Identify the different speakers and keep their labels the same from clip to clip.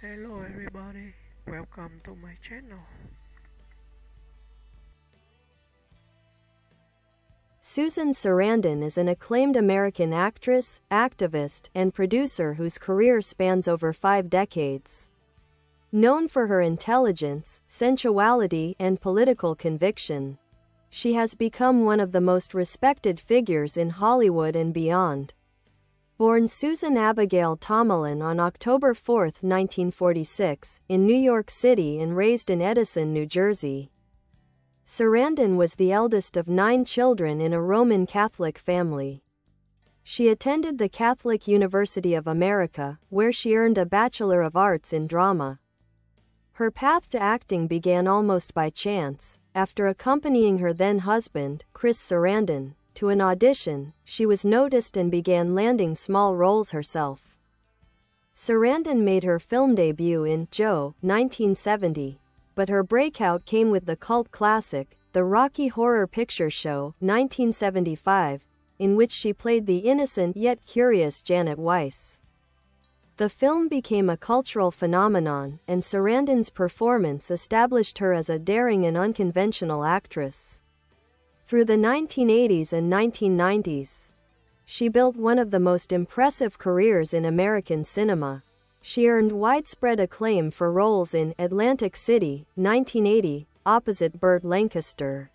Speaker 1: Hello everybody, welcome to my channel.
Speaker 2: Susan Sarandon is an acclaimed American actress, activist, and producer whose career spans over 5 decades. Known for her intelligence, sensuality, and political conviction, she has become one of the most respected figures in Hollywood and beyond. Born Susan Abigail Tomalin on October 4, 1946, in New York City and raised in Edison, New Jersey, Sarandon was the eldest of 9 children in a Roman Catholic family. She attended the Catholic University of America, where she earned a Bachelor of Arts in drama. Her path to acting began almost by chance. After accompanying her then-husband, Chris Sarandon, to an audition, she was noticed and began landing small roles herself. Sarandon made her film debut in Joe, 1970, but her breakout came with the cult classic, The Rocky Horror Picture Show, 1975, in which she played the innocent yet curious Janet Weiss. The film became a cultural phenomenon, and Sarandon's performance established her as a daring and unconventional actress. Through the 1980s and 1990s, she built one of the most impressive careers in American cinema. She earned widespread acclaim for roles in Atlantic City, 1980, opposite Burt Lancaster,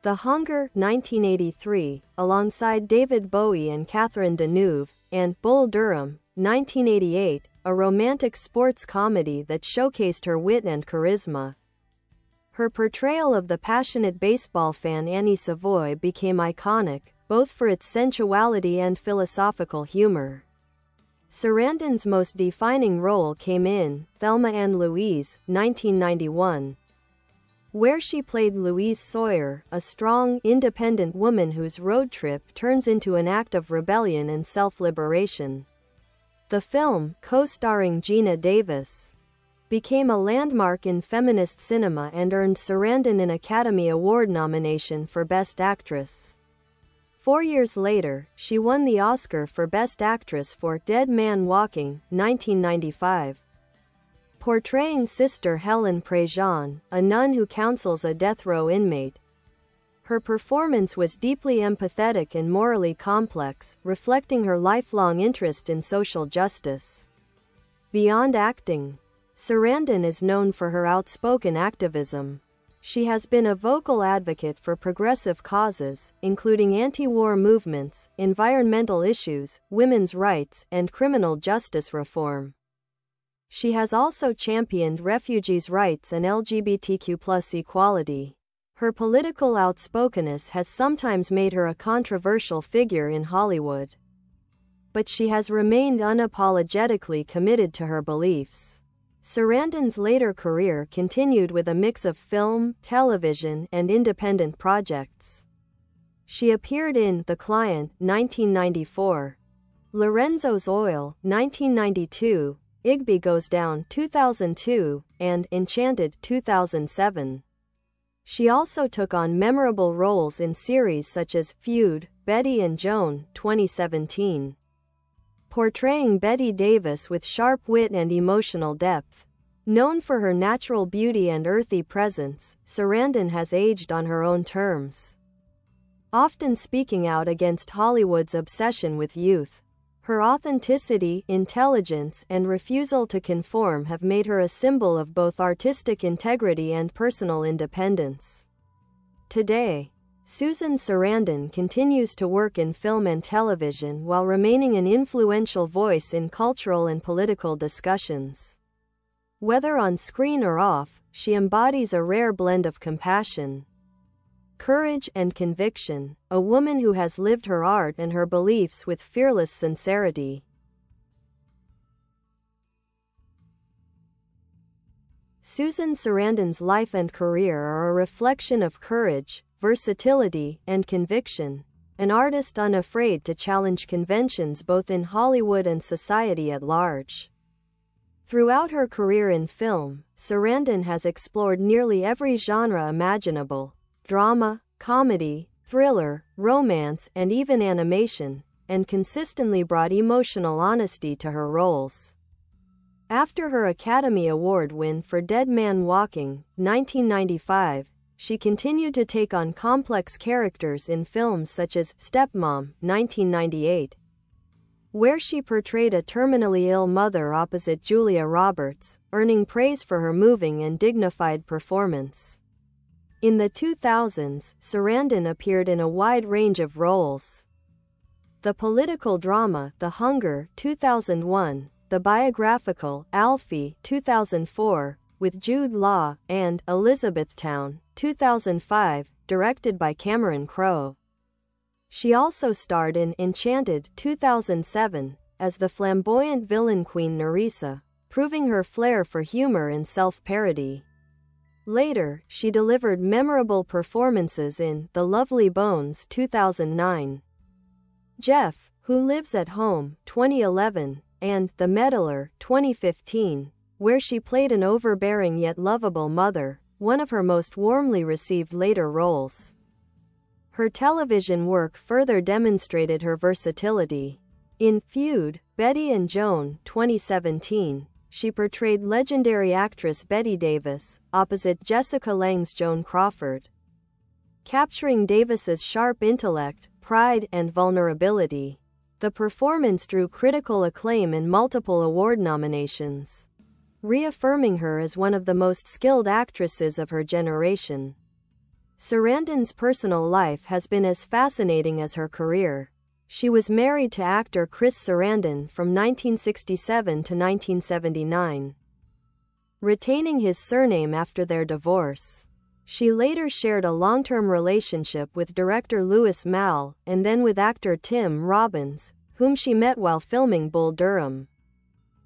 Speaker 2: The Hunger, 1983, alongside David Bowie and Catherine Deneuve, and Bull Durham, 1988, a romantic sports comedy that showcased her wit and charisma. Her portrayal of the passionate baseball fan Annie Savoy became iconic, both for its sensuality and philosophical humor. Sarandon's most defining role came in Thelma and Louise, 1991, where she played Louise Sawyer, a strong, independent woman whose road trip turns into an act of rebellion and self-liberation. The film, co-starring Geena Davis, became a landmark in feminist cinema and earned Sarandon an Academy Award nomination for Best Actress. 4 years later, she won the Oscar for Best Actress for Dead Man Walking, 1995. Portraying Sister Helen Prejean, a nun who counsels a death row inmate, her performance was deeply empathetic and morally complex, reflecting her lifelong interest in social justice. Beyond acting, Sarandon is known for her outspoken activism. She has been a vocal advocate for progressive causes, including anti-war movements, environmental issues, women's rights, and criminal justice reform. She has also championed refugees' rights and LGBTQ+ equality. Her political outspokenness has sometimes made her a controversial figure in Hollywood, but she has remained unapologetically committed to her beliefs. Sarandon's later career continued with a mix of film, television, and independent projects. She appeared in The Client, 1994, Lorenzo's Oil, 1992, Igby Goes Down, 2002, and Enchanted, 2007. She also took on memorable roles in series such as Feud, Betty and Joan, 2017. Portraying Betty Davis with sharp wit and emotional depth. Known for her natural beauty and earthy presence, Sarandon has aged on her own terms, often speaking out against Hollywood's obsession with youth. Her authenticity, intelligence, and refusal to conform have made her a symbol of both artistic integrity and personal independence. Today, Susan Sarandon continues to work in film and television while remaining an influential voice in cultural and political discussions. Whether on screen or off, she embodies a rare blend of compassion, courage, and conviction, a woman who has lived her art and her beliefs with fearless sincerity. Susan Sarandon's life and career are a reflection of courage, versatility, and conviction, an artist unafraid to challenge conventions both in Hollywood and society at large. Throughout her career in film, Sarandon has explored nearly every genre imaginable: drama, comedy, thriller, romance, and even animation, and consistently brought emotional honesty to her roles. After her Academy Award win for Dead Man Walking, 1995, she continued to take on complex characters in films such as Stepmom, 1998, where she portrayed a terminally ill mother opposite Julia Roberts, earning praise for her moving and dignified performance. In the 2000s, Sarandon appeared in a wide range of roles. The political drama The Hunger, 2001, the biographical Alfie, 2004, with Jude Law, and Elizabethtown, 2005, directed by Cameron Crowe. She also starred in Enchanted, 2007, as the flamboyant villain Queen Nerissa, proving her flair for humor and self-parody. Later, she delivered memorable performances in The Lovely Bones, 2009, Jeff, Who Lives at Home, 2011, and The Meddler, 2015, where she played an overbearing yet lovable mother, one of her most warmly received later roles. Her television work further demonstrated her versatility. In Feud, Betty and Joan, 2017, she portrayed legendary actress Bette Davis, opposite Jessica Lange's Joan Crawford, capturing Davis's sharp intellect, pride, and vulnerability. The performance drew critical acclaim and multiple award nominations, reaffirming her as one of the most skilled actresses of her generation. Sarandon's personal life has been as fascinating as her career. She was married to actor Chris Sarandon from 1967 to 1979, retaining his surname after their divorce. She later shared a long-term relationship with director Louis Malle, and then with actor Tim Robbins, whom she met while filming Bull Durham.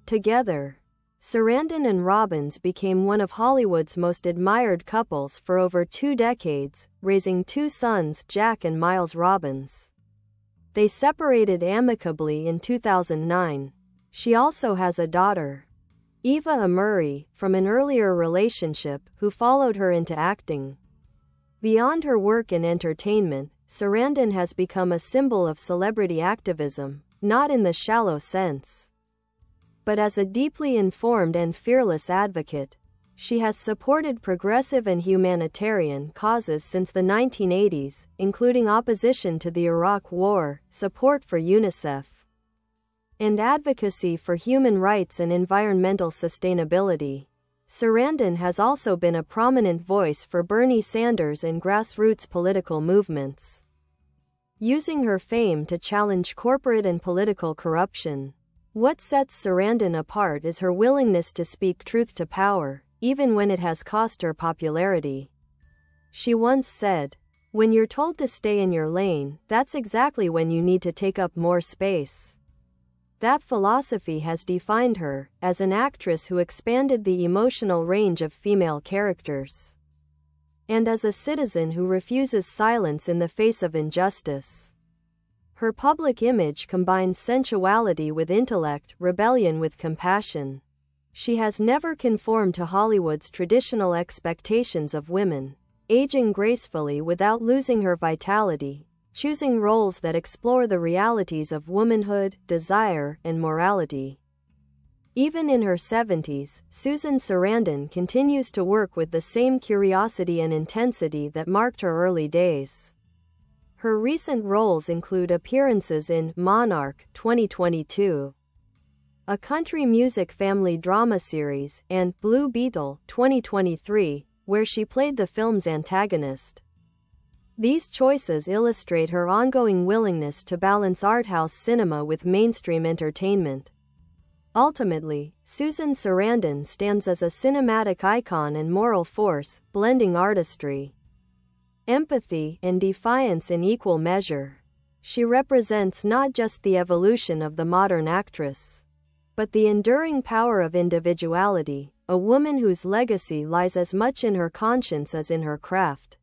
Speaker 2: Together, Sarandon and Robbins became one of Hollywood's most admired couples for over 2 decades, raising 2 sons, Jack and Miles Robbins. They separated amicably in 2009. She also has a daughter, Eva Amuri, from an earlier relationship, who followed her into acting. Beyond her work in entertainment, Sarandon has become a symbol of celebrity activism, not in the shallow sense, but as a deeply informed and fearless advocate. She has supported progressive and humanitarian causes since the 1980s, including opposition to the Iraq War, support for UNICEF, and advocacy for human rights and environmental sustainability. Sarandon has also been a prominent voice for Bernie Sanders and grassroots political movements, using her fame to challenge corporate and political corruption. What sets Sarandon apart is her willingness to speak truth to power, even when it has cost her popularity. She once said, "When you're told to stay in your lane, that's exactly when you need to take up more space." That philosophy has defined her as an actress who expanded the emotional range of female characters, and as a citizen who refuses silence in the face of injustice. Her public image combines sensuality with intellect, rebellion with compassion. She has never conformed to Hollywood's traditional expectations of women, aging gracefully without losing her vitality, choosing roles that explore the realities of womanhood, desire, and morality. Even in her 70s, Susan Sarandon continues to work with the same curiosity and intensity that marked her early days. Her recent roles include appearances in Monarch, 2022, a country music family drama series, and Blue Beetle, 2023, where she played the film's antagonist. These choices illustrate her ongoing willingness to balance arthouse cinema with mainstream entertainment. Ultimately, Susan Sarandon stands as a cinematic icon and moral force, blending artistry, empathy, and defiance in equal measure. She represents not just the evolution of the modern actress, but the enduring power of individuality, a woman whose legacy lies as much in her conscience as in her craft.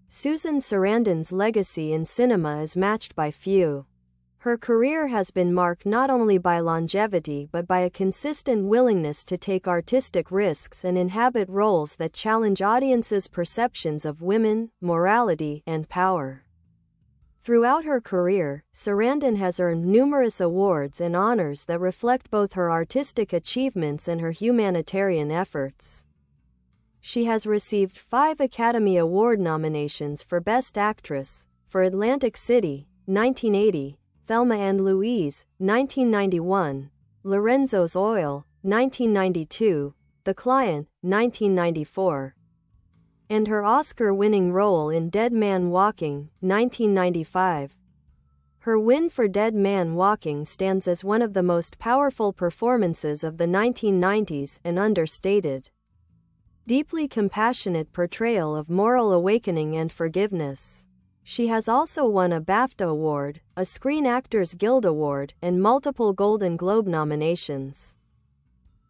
Speaker 2: Susan Sarandon's legacy in cinema is matched by few. Her career has been marked not only by longevity but by a consistent willingness to take artistic risks and inhabit roles that challenge audiences' perceptions of women, morality, and power. Throughout her career, Sarandon has earned numerous awards and honors that reflect both her artistic achievements and her humanitarian efforts. She has received 5 Academy Award nominations for Best Actress, for Atlantic City, 1980, Thelma and Louise, 1991, Lorenzo's Oil, 1992, The Client, 1994, and her Oscar-winning role in Dead Man Walking, 1995. Her win for Dead Man Walking stands as one of the most powerful performances of the 1990s, an understated, deeply compassionate portrayal of moral awakening and forgiveness. She has also won a BAFTA Award, a Screen Actors Guild Award, and multiple Golden Globe nominations,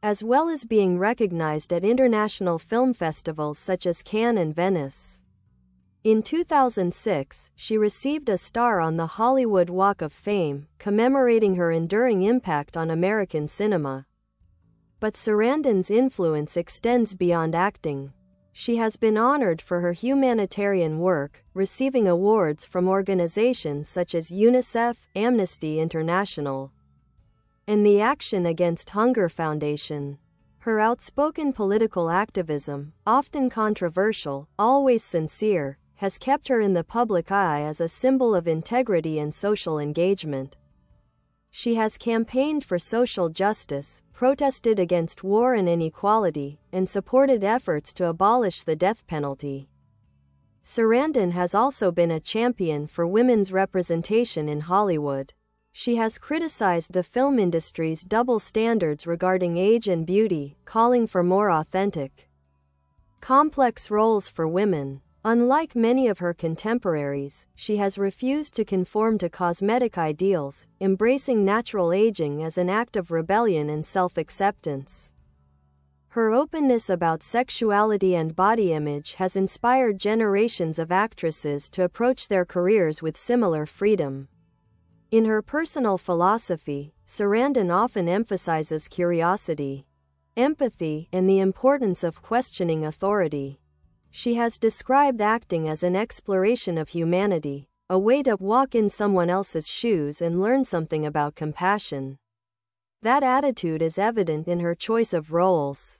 Speaker 2: as well as being recognized at international film festivals such as Cannes and Venice. In 2006, she received a star on the Hollywood Walk of Fame, commemorating her enduring impact on American cinema. But Sarandon's influence extends beyond acting. She has been honored for her humanitarian work, receiving awards from organizations such as UNICEF, Amnesty International, and the Action Against Hunger Foundation. Her outspoken political activism, often controversial, always sincere, has kept her in the public eye as a symbol of integrity and social engagement. She has campaigned for social justice, protested against war and inequality, and supported efforts to abolish the death penalty. Sarandon has also been a champion for women's representation in Hollywood. She has criticized the film industry's double standards regarding age and beauty, calling for more authentic, complex roles for women. Unlike many of her contemporaries, she has refused to conform to cosmetic ideals, embracing natural aging as an act of rebellion and self-acceptance. Her openness about sexuality and body image has inspired generations of actresses to approach their careers with similar freedom. In her personal philosophy, Sarandon often emphasizes curiosity, empathy, and the importance of questioning authority. She has described acting as an exploration of humanity, a way to walk in someone else's shoes and learn something about compassion. That attitude is evident in her choice of roles.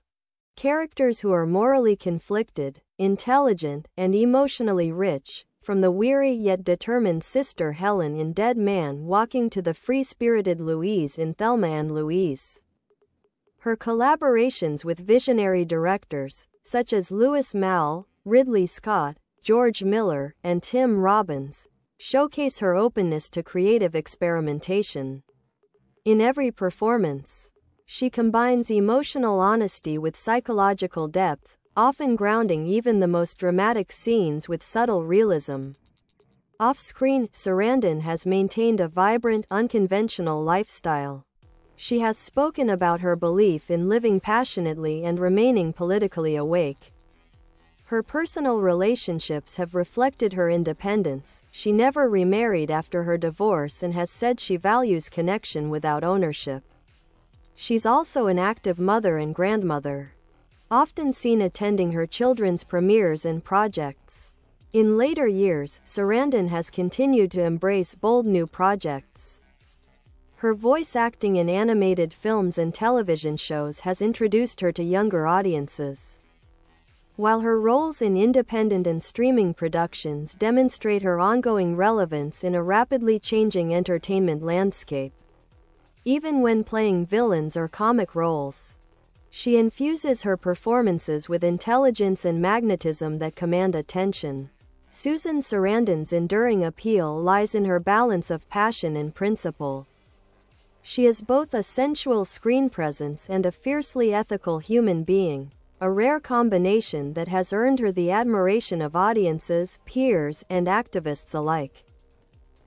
Speaker 2: Characters who are morally conflicted, intelligent, and emotionally rich, from the weary yet determined Sister Helen in Dead Man Walking to the free-spirited Louise in Thelma and Louise. Her collaborations with visionary directors, such as Louis Malle, Ridley Scott, George Miller, and Tim Robbins, showcase her openness to creative experimentation. In every performance, she combines emotional honesty with psychological depth, often grounding even the most dramatic scenes with subtle realism. Off-screen, Sarandon has maintained a vibrant, unconventional lifestyle. She has spoken about her belief in living passionately and remaining politically awake. Her personal relationships have reflected her independence. She never remarried after her divorce and has said she values connection without ownership. She's also an active mother and grandmother, often seen attending her children's premieres and projects. In later years, Sarandon has continued to embrace bold new projects. Her voice acting in animated films and television shows has introduced her to younger audiences, while her roles in independent and streaming productions demonstrate her ongoing relevance in a rapidly changing entertainment landscape. Even when playing villains or comic roles, she infuses her performances with intelligence and magnetism that command attention. Susan Sarandon's enduring appeal lies in her balance of passion and principle. She is both a sensual screen presence and a fiercely ethical human being, a rare combination that has earned her the admiration of audiences, peers, and activists alike.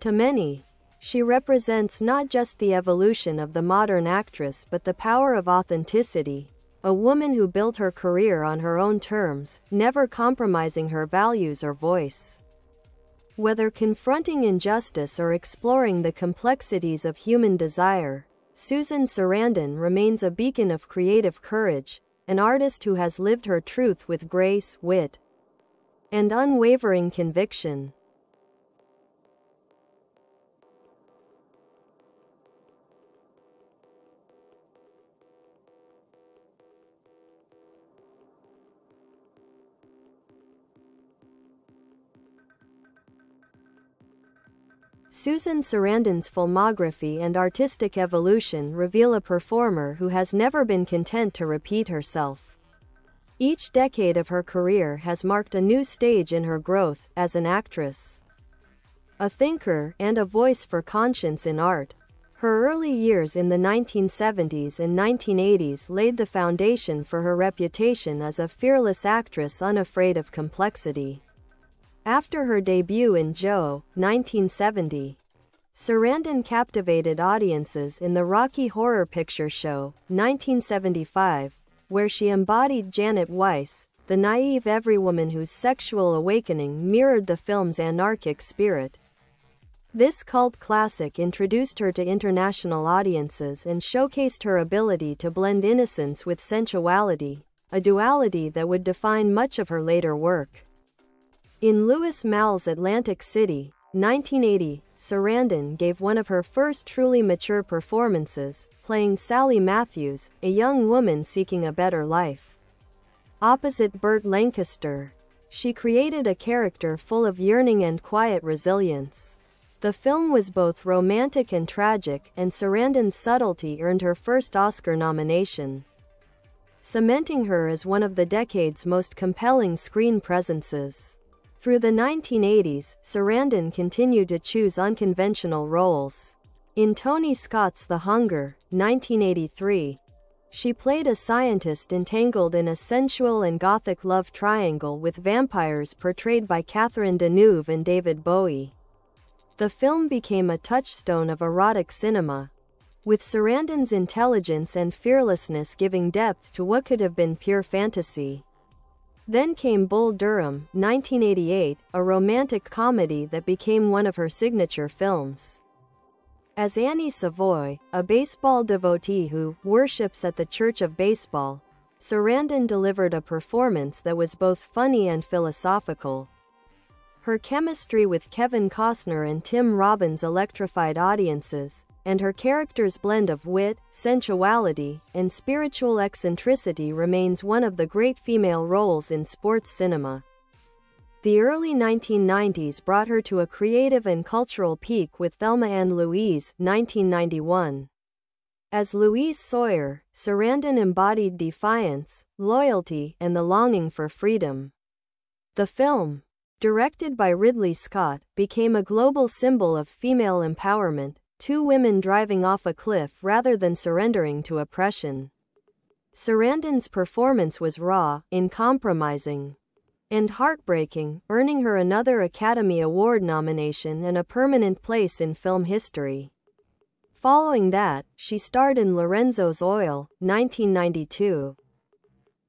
Speaker 2: To many, she represents not just the evolution of the modern actress but the power of authenticity, a woman who built her career on her own terms, never compromising her values or voice. Whether confronting injustice or exploring the complexities of human desire, Susan Sarandon remains a beacon of creative courage, an artist who has lived her truth with grace, wit, and unwavering conviction. Susan Sarandon's filmography and artistic evolution reveal a performer who has never been content to repeat herself. Each decade of her career has marked a new stage in her growth as an actress, a thinker, and a voice for conscience in art. Her early years in the 1970s and 1980s laid the foundation for her reputation as a fearless actress unafraid of complexity. After her debut in Joe, 1970, Sarandon captivated audiences in the Rocky Horror Picture Show, 1975, where she embodied Janet Weiss, the naive everywoman whose sexual awakening mirrored the film's anarchic spirit. This cult classic introduced her to international audiences and showcased her ability to blend innocence with sensuality, a duality that would define much of her later work. In Louis Malle's Atlantic City, 1980, Sarandon gave one of her first truly mature performances, playing Sally Matthews, a young woman seeking a better life. Opposite Burt Lancaster, she created a character full of yearning and quiet resilience. The film was both romantic and tragic, and Sarandon's subtlety earned her first Oscar nomination, cementing her as one of the decade's most compelling screen presences. Through the 1980s, Sarandon continued to choose unconventional roles. In Tony Scott's The Hunger, 1983, she played a scientist entangled in a sensual and gothic love triangle with vampires portrayed by Catherine Deneuve and David Bowie. The film became a touchstone of erotic cinema, with Sarandon's intelligence and fearlessness giving depth to what could have been pure fantasy. Then came Bull Durham, 1988, a romantic comedy that became one of her signature films. As Annie Savoy, a baseball devotee who worships at the Church of Baseball, Sarandon delivered a performance that was both funny and philosophical. Her chemistry with Kevin Costner and Tim Robbins electrified audiences, and her character's blend of wit, sensuality, and spiritual eccentricity remains one of the great female roles in sports cinema. The early 1990s brought her to a creative and cultural peak with Thelma and Louise, 1991. As Louise Sawyer, Sarandon embodied defiance, loyalty, and the longing for freedom. The film, directed by Ridley Scott, became a global symbol of female empowerment, two women driving off a cliff rather than surrendering to oppression. Sarandon's performance was raw, uncompromising, and heartbreaking, earning her another Academy Award nomination and a permanent place in film history. Following that, she starred in Lorenzo's Oil, 1992.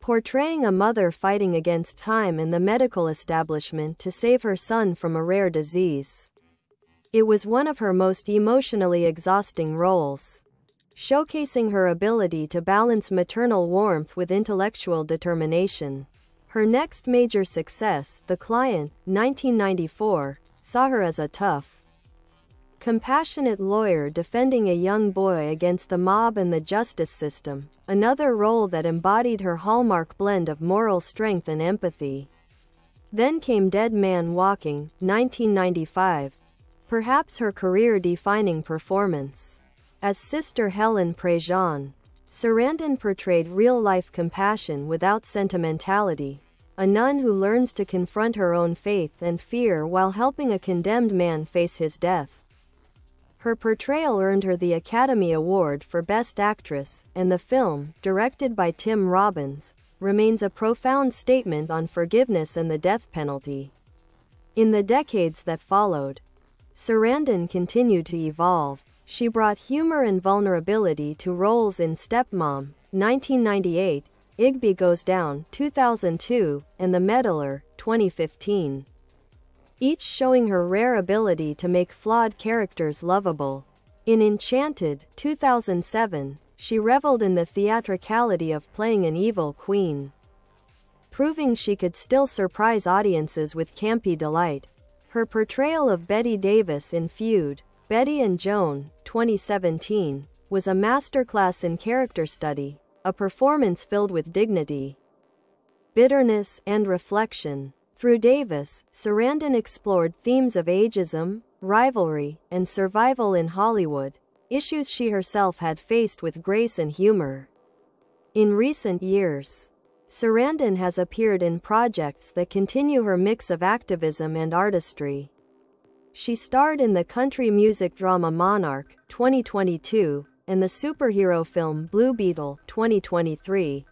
Speaker 2: Portraying a mother fighting against time and the medical establishment to save her son from a rare disease. It was one of her most emotionally exhausting roles, showcasing her ability to balance maternal warmth with intellectual determination. Her next major success, The Client, 1994, saw her as a tough, compassionate lawyer defending a young boy against the mob and the justice system, another role that embodied her hallmark blend of moral strength and empathy. Then came Dead Man Walking, 1995, perhaps her career-defining performance. As Sister Helen Prejean, Sarandon portrayed real-life compassion without sentimentality, a nun who learns to confront her own faith and fear while helping a condemned man face his death. Her portrayal earned her the Academy Award for Best Actress, and the film, directed by Tim Robbins, remains a profound statement on forgiveness and the death penalty. In the decades that followed, Sarandon continued to evolve. She brought humor and vulnerability to roles in Stepmom, 1998, Igby Goes Down, 2002, and The Meddler, 2015. each showing her rare ability to make flawed characters lovable. In Enchanted, 2007, she reveled in the theatricality of playing an evil queen, proving she could still surprise audiences with campy delight. Her portrayal of Bette Davis in Feud, Betty and Joan, 2017, was a masterclass in character study, a performance filled with dignity, bitterness, and reflection. Through Davis, Sarandon explored themes of ageism, rivalry, and survival in Hollywood, issues she herself had faced with grace and humor. In recent years, Sarandon has appeared in projects that continue her mix of activism and artistry. She starred in the country music drama Monarch, 2022, and the superhero film Blue Beetle, 2023,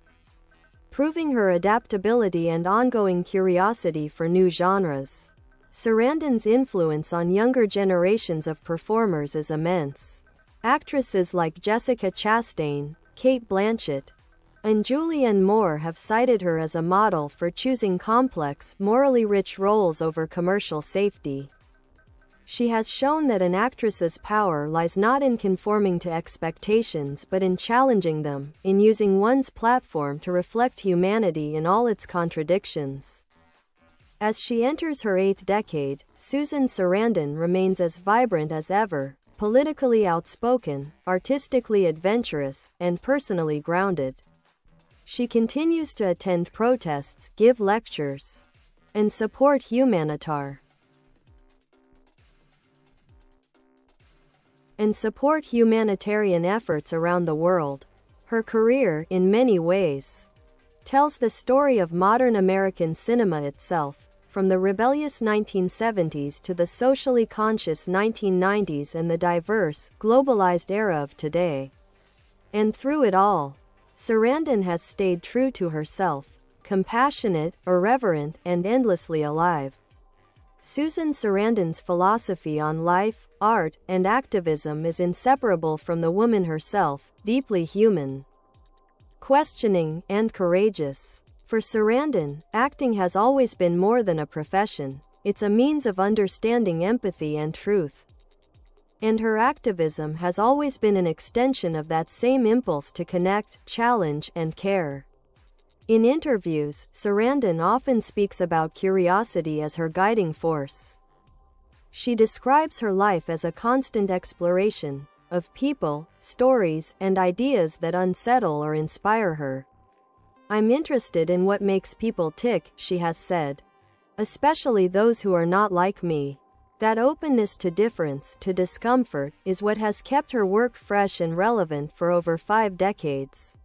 Speaker 2: proving her adaptability and ongoing curiosity for new genres. Sarandon's influence on younger generations of performers is immense. Actresses like Jessica Chastain, Cate Blanchett, and Julianne Moore have cited her as a model for choosing complex, morally rich roles over commercial safety. She has shown that an actress's power lies not in conforming to expectations but in challenging them, in using one's platform to reflect humanity in all its contradictions. As she enters her 8th decade, Susan Sarandon remains as vibrant as ever, politically outspoken, artistically adventurous, and personally grounded. She continues to attend protests, give lectures, and support humanitarian efforts around the world. Her career, in many ways, tells the story of modern American cinema itself, from the rebellious 1970s to the socially conscious 1990s and the diverse, globalized era of today. And through it all, Sarandon has stayed true to herself, compassionate, irreverent, and endlessly alive. Susan Sarandon's philosophy on life, art, and activism is inseparable from the woman herself, deeply human, questioning, and courageous. For Sarandon, acting has always been more than a profession. It's a means of understanding empathy and truth. And her activism has always been an extension of that same impulse to connect, challenge, and care. In interviews, Sarandon often speaks about curiosity as her guiding force. She describes her life as a constant exploration of people, stories, and ideas that unsettle or inspire her. "I'm interested in what makes people tick," she has said. "Especially those who are not like me." That openness to difference, to discomfort, is what has kept her work fresh and relevant for over 5 decades.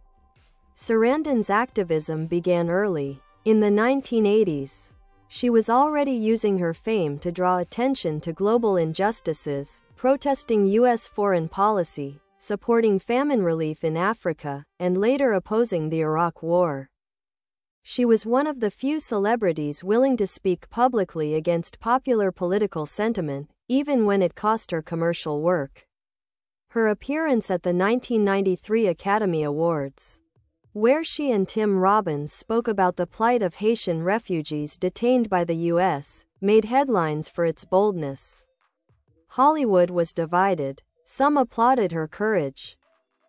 Speaker 2: Sarandon's activism began early. In the 1980s, she was already using her fame to draw attention to global injustices, protesting U.S. foreign policy, supporting famine relief in Africa, and later opposing the Iraq War. She was one of the few celebrities willing to speak publicly against popular political sentiment, even when it cost her commercial work. Her appearance at the 1993 Academy Awards, where she and Tim Robbins spoke about the plight of Haitian refugees detained by the U.S., made headlines for its boldness. Hollywood was divided. Some applauded her courage.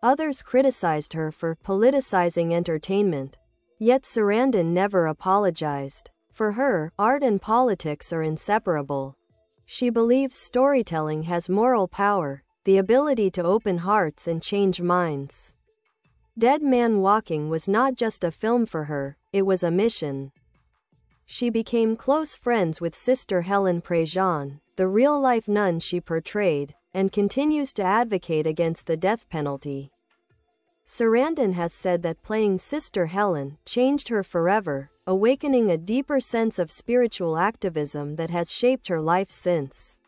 Speaker 2: Others criticized her for politicizing entertainment. Yet Sarandon never apologized. For her, art and politics are inseparable. She believes storytelling has moral power, the ability to open hearts and change minds. Dead Man Walking was not just a film for her, it was a mission. She became close friends with Sister Helen Prejean, the real-life nun she portrayed, and continues to advocate against the death penalty. Sarandon has said that playing Sister Helen changed her forever, awakening a deeper sense of spiritual activism that has shaped her life since.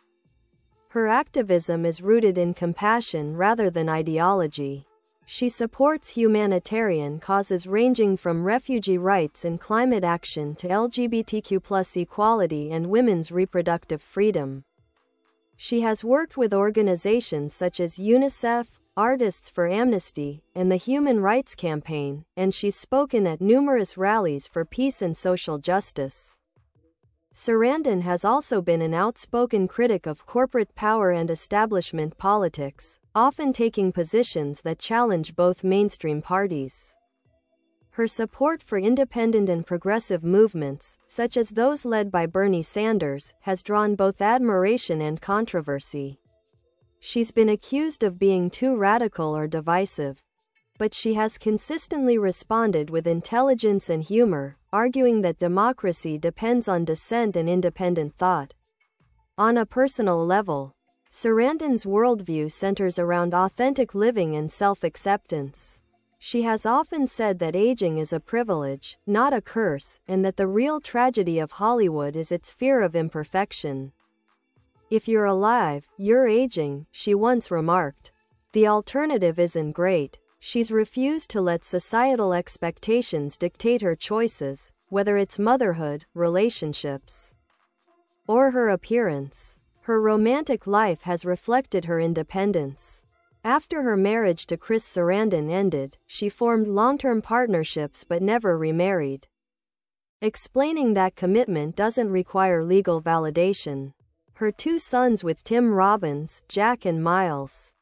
Speaker 2: Her activism is rooted in compassion rather than ideology. She supports humanitarian causes ranging from refugee rights and climate action to LGBTQ+ equality and women's reproductive freedom. She has worked with organizations such as UNICEF, Artists for Amnesty, and the Human Rights Campaign, and she's spoken at numerous rallies for peace and social justice. Sarandon has also been an outspoken critic of corporate power and establishment politics, often taking positions that challenge both mainstream parties. Her support for independent and progressive movements, such as those led by Bernie Sanders, has drawn both admiration and controversy. She's been accused of being too radical or divisive, but she has consistently responded with intelligence and humor, arguing that democracy depends on dissent and independent thought. On a personal level, Sarandon's worldview centers around authentic living and self-acceptance. She has often said that aging is a privilege, not a curse, and that the real tragedy of Hollywood is its fear of imperfection. "If you're alive, you're aging," she once remarked. The alternative isn't great. She's refused to let societal expectations dictate her choices, whether it's motherhood, relationships, or her appearance. Her romantic life has reflected her independence. After her marriage to Chris Sarandon ended, she formed long-term partnerships but never remarried, explaining that commitment doesn't require legal validation. Her 2 sons with Tim Robbins, Jack and Miles,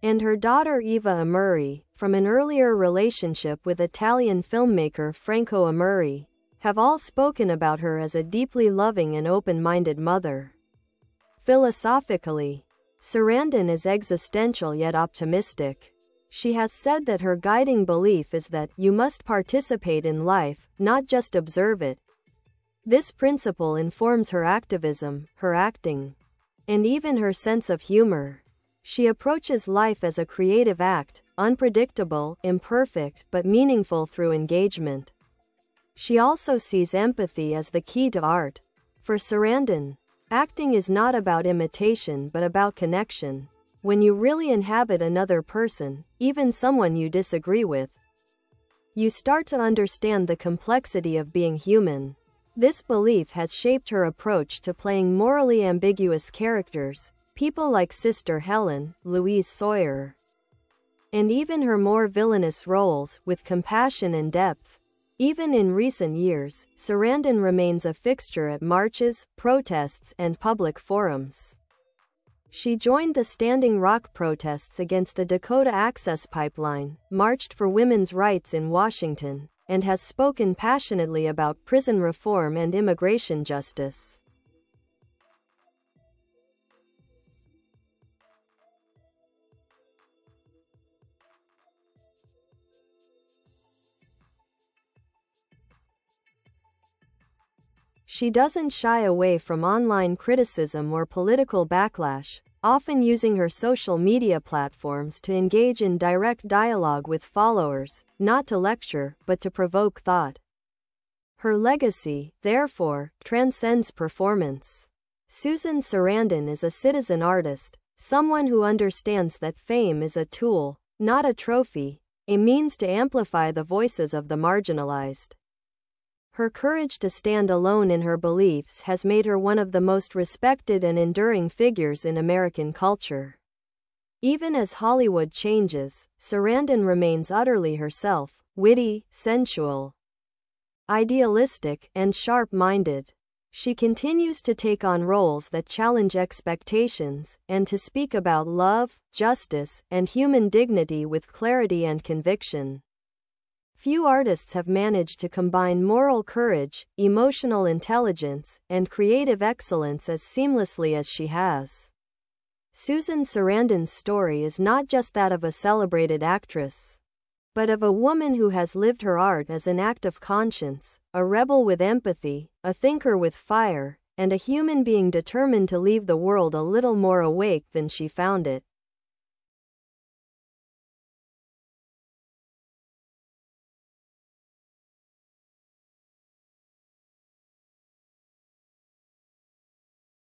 Speaker 2: and her daughter Eva Amuri, from an earlier relationship with Italian filmmaker Franco Amuri, have all spoken about her as a deeply loving and open-minded mother. Philosophically, Sarandon is existential yet optimistic. She has said that her guiding belief is that you must participate in life, not just observe it. This principle informs her activism, her acting, and even her sense of humor. She approaches life as a creative act, unpredictable, imperfect, but meaningful through engagement. She also sees empathy as the key to art. For Sarandon, acting is not about imitation but about connection. When you really inhabit another person, even someone you disagree with, you start to understand the complexity of being human. This belief has shaped her approach to playing morally ambiguous characters, people like Sister Helen, Louise Sawyer, and even her more villainous roles, with compassion and depth. Even in recent years, Sarandon remains a fixture at marches, protests, and public forums. She joined the Standing Rock protests against the Dakota Access Pipeline, marched for women's rights in Washington, and has spoken passionately about prison reform and immigration justice. She doesn't shy away from online criticism or political backlash, often using her social media platforms to engage in direct dialogue with followers, not to lecture, but to provoke thought. Her legacy, therefore, transcends performance. Susan Sarandon is a citizen artist, someone who understands that fame is a tool, not a trophy, a means to amplify the voices of the marginalized. Her courage to stand alone in her beliefs has made her one of the most respected and enduring figures in American culture. Even as Hollywood changes, Sarandon remains utterly herself, witty, sensual, idealistic, and sharp-minded. She continues to take on roles that challenge expectations, and to speak about love, justice, and human dignity with clarity and conviction. Few artists have managed to combine moral courage, emotional intelligence, and creative excellence as seamlessly as she has. Susan Sarandon's story is not just that of a celebrated actress, but of a woman who has lived her art as an act of conscience, a rebel with empathy, a thinker with fire, and a human being determined to leave the world a little more awake than she found it.